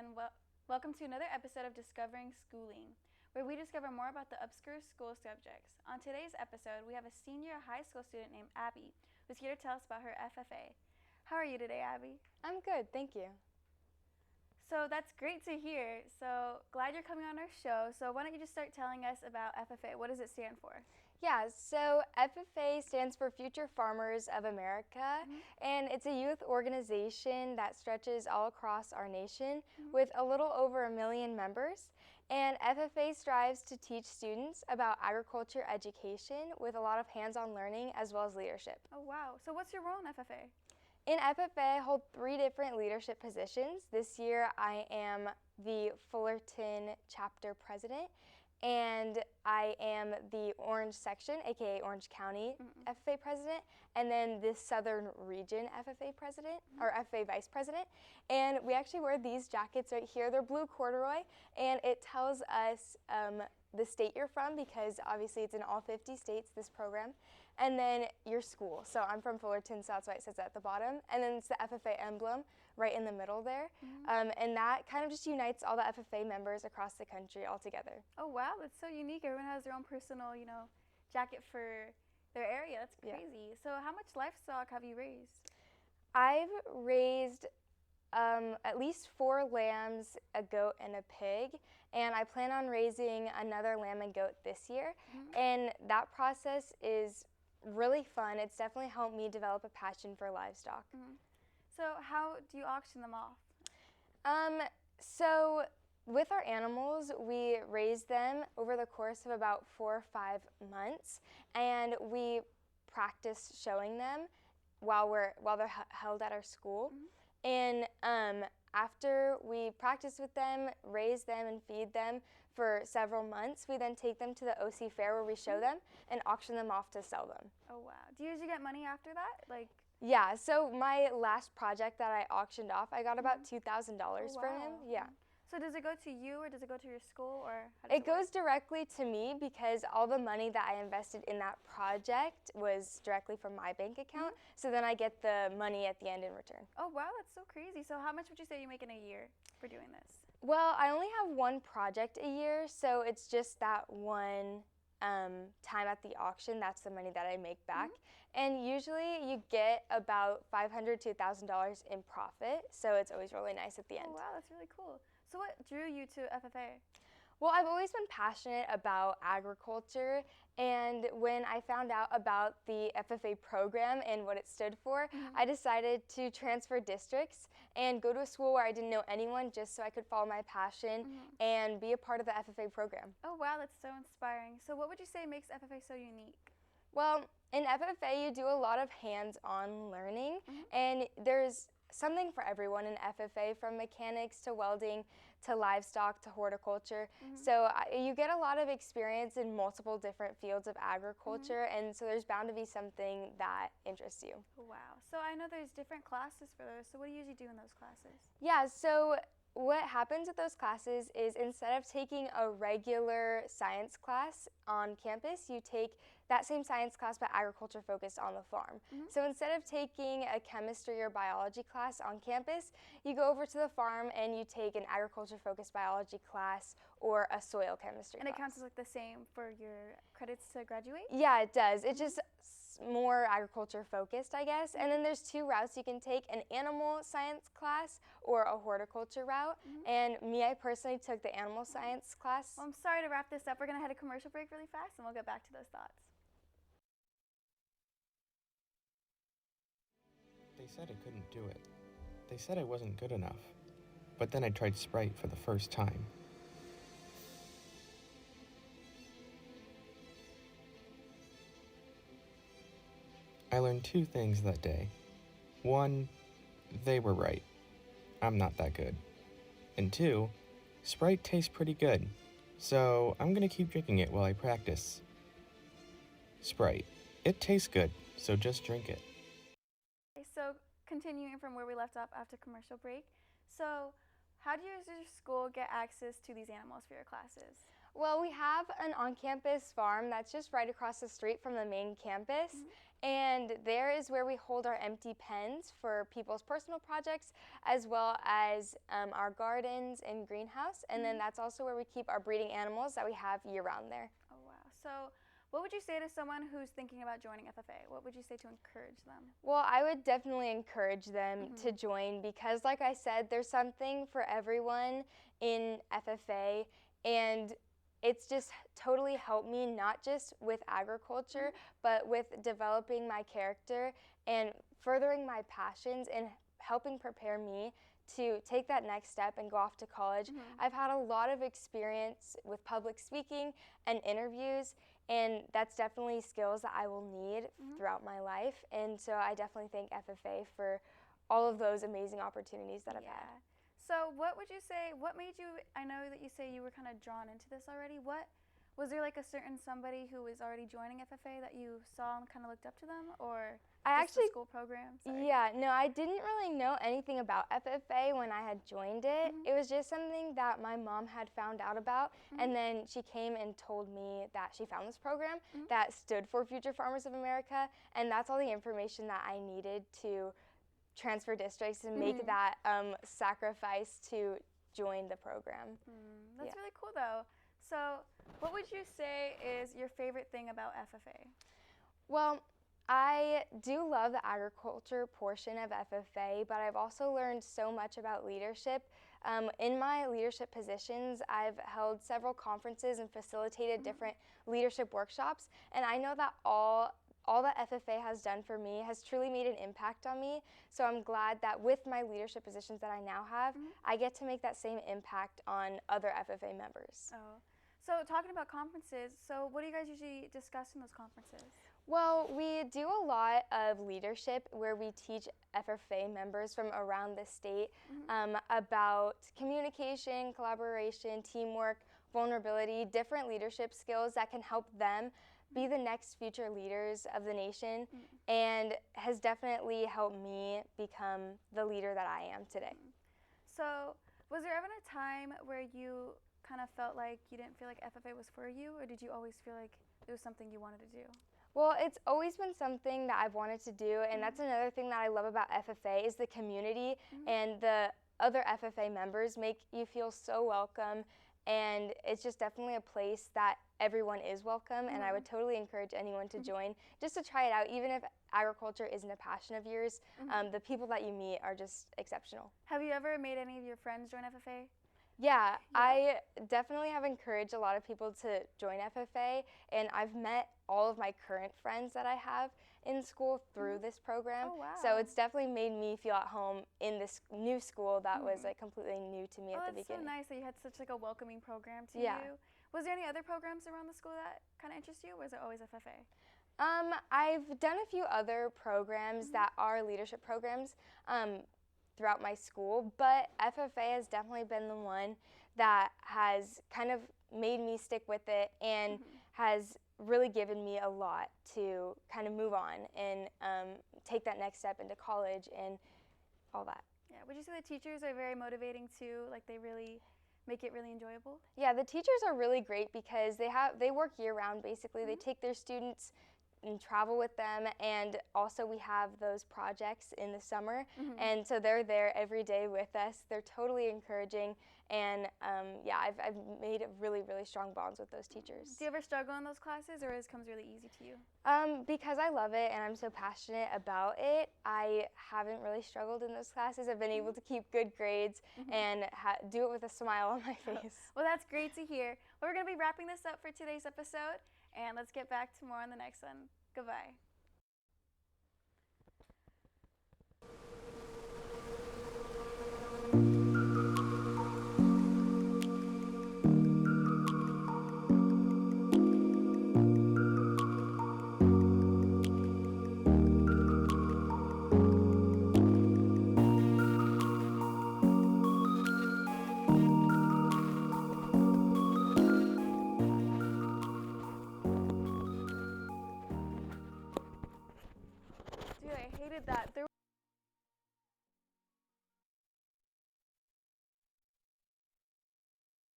and welcome to another episode of Discovering Schooling, where we discover more about the obscure school subjects. On today's episode, we have a senior high school student named Abby, who's here to tell us about her FFA. How are you today, Abby? I'm good, thank you. So that's great to hear. So glad you're coming on our show. So why don't you just start telling us about FFA? What does it stand for? Yeah, so FFA stands for Future Farmers of America, and it's a youth organization that stretches all across our nation with a little over 1 million members. And FFA strives to teach students about agriculture education with a lot of hands-on learning as well as leadership. Oh, wow. So what's your role in FFA? In FFA, I hold 3 different leadership positions. This year, I am the Fullerton chapter president, and I am the Orange section, aka Orange County FFA president, and then the Southern Region FFA president, or FFA vice president. And we actually wear these jackets right here. They're blue corduroy, and it tells us the state you're from, because obviously it's in all 50 states, this program, and then your school. So I'm from Fullerton, so that's why it says that at the bottom. And then it's the FFA emblem right in the middle there. And that kind of just unites all the FFA members across the country all together. Oh, wow, that's so unique. Everyone has their own personal, jacket for their area. That's crazy. So how much livestock have you raised? I've raised at least 4 lambs, a goat, and a pig, and I plan on raising another lamb and goat this year. And that process is really fun. It's definitely helped me develop a passion for livestock. So how do you auction them off? So with our animals, we raise them over the course of about 4 or 5 months, and we practice showing them while they're held at our school. And after we practice with them, raise them, and feed them for several months, we then take them to the OC Fair where we show them and auction them off to sell them. Oh, wow. Do you usually get money after that? Yeah, so my last project that I auctioned off, I got about $2,000 from him. Yeah. So does it go to you, or does it go to your school, or how does it goes directly to me, because all the money that I invested in that project was directly from my bank account. So then I get the money at the end in return. Oh, wow, that's so crazy. So how much would you say you make in a year for doing this? Well, I only have 1 project a year, so it's just that one time at the auction. That's the money that I make back. And usually you get about $500 to $1,000 in profit, so it's always really nice at the end. Oh, wow, that's really cool. So what drew you to FFA? Well, I've always been passionate about agriculture, and when I found out about the FFA program and what it stood for, I decided to transfer districts and go to a school where I didn't know anyone, just so I could follow my passion and be a part of the FFA program. Oh, wow, that's so inspiring. So what would you say makes FFA so unique? Well, in FFA, you do a lot of hands-on learning, and there's something for everyone in FFA, from mechanics to welding to livestock to horticulture. So you get a lot of experience in multiple different fields of agriculture, and so there's bound to be something that interests you. Wow. So I know there's different classes for those. So what do you usually do in those classes? Yeah, so what happens with those classes is, instead of taking a regular science class on campus, you take that same science class but agriculture focused on the farm. So instead of taking a chemistry or biology class on campus, you go over to the farm and you take an agriculture focused biology class or a soil chemistry class. And it counts as the same for your credits to graduate? Yeah, it does. It's just more agriculture focused, I guess. And then there's 2 routes you can take: an animal science class or a horticulture route. And me, I personally took the animal science class. Well, I'm sorry to wrap this up. We're going to head a commercial break really fast, and we'll get back to those thoughts. They said I couldn't do it. They said I wasn't good enough. But then I tried Sprite for the first time. I learned 2 things that day. 1, they were right. I'm not that good. And 2, Sprite tastes pretty good, so I'm gonna keep drinking it while I practice. Sprite. It tastes good, so just drink it. Okay, so continuing from where we left off after commercial break, so how do you as your school get access to these animals for your classes? Well, we have an on-campus farm that's just right across the street from the main campus. And there is where we hold our empty pens for people's personal projects, as well as our gardens and greenhouse. And then that's also where we keep our breeding animals that we have year-round there. Oh, wow. So what would you say to someone who's thinking about joining FFA? What would you say to encourage them? Well, I would definitely encourage them to join because, like I said, there's something for everyone in FFA, and it's just totally helped me not just with agriculture, but with developing my character and furthering my passions and helping prepare me to take that next step and go off to college. I've had a lot of experience with public speaking and interviews, and that's definitely skills that I will need throughout my life. And so I definitely thank FFA for all of those amazing opportunities that I've had. So what would you say, what made you, I know that you say you were kind of drawn into this already. Was there like a certain somebody who was already joining FFA that you saw and kind of looked up to them, or the school program? Yeah, no, I didn't really know anything about FFA when I had joined it. It was just something that my mom had found out about, and then she came and told me that she found this program that stood for Future Farmers of America, and that's all the information that I needed to transfer districts and make that sacrifice to join the program. That's really cool though. So what would you say is your favorite thing about FFA? Well, I do love the agriculture portion of FFA, but I've also learned so much about leadership. In my leadership positions, I've held several conferences and facilitated different leadership workshops, and I know that all that FFA has done for me has truly made an impact on me. So I'm glad that with my leadership positions that I now have, I get to make that same impact on other FFA members. Oh, so talking about conferences, so what do you guys usually discuss in those conferences? Well, we do a lot of leadership where we teach FFA members from around the state about communication, collaboration, teamwork, vulnerability, different leadership skills that can help them be the next future leaders of the nation, and has definitely helped me become the leader that I am today. So was there ever a time where you kind of felt like you didn't feel like FFA was for you, or did you always feel like it was something you wanted to do? Well, it's always been something that I've wanted to do, and that's another thing that I love about FFA is the community, and the other FFA members make you feel so welcome, and it's just definitely a place that everyone is welcome, and I would totally encourage anyone to join just to try it out. Even if agriculture isn't a passion of yours, the people that you meet are just exceptional. Have you ever made any of your friends join FFA? Yeah, I definitely have encouraged a lot of people to join FFA, and I've met all of my current friends that I have in school through this program. Oh, wow. So it's definitely made me feel at home in this new school that was like completely new to me at the beginning. Oh, that's so nice that you had such like a welcoming program to Yeah. you. Was there any other programs around the school that kind of interest you, or was it always FFA? I've done a few other programs that are leadership programs throughout my school, but FFA has definitely been the one that has kind of made me stick with it and has really given me a lot to kind of move on and take that next step into college and all that. Yeah, would you say the teachers are very motivating too? Like they really make it really enjoyable? Yeah, the teachers are really great because they work year-round basically. They take their students and travel with them, and also we have those projects in the summer, and so they're there every day with us. They're totally encouraging, and yeah, I've made really, really strong bonds with those teachers. Do you ever struggle in those classes, or it comes really easy to you? Because I love it and I'm so passionate about it, I haven't really struggled in those classes. I've been able to keep good grades and do it with a smile on my face. Well, that's great to hear. Well, we're going to be wrapping this up for today's episode, and let's get back to more on the next one. Goodbye.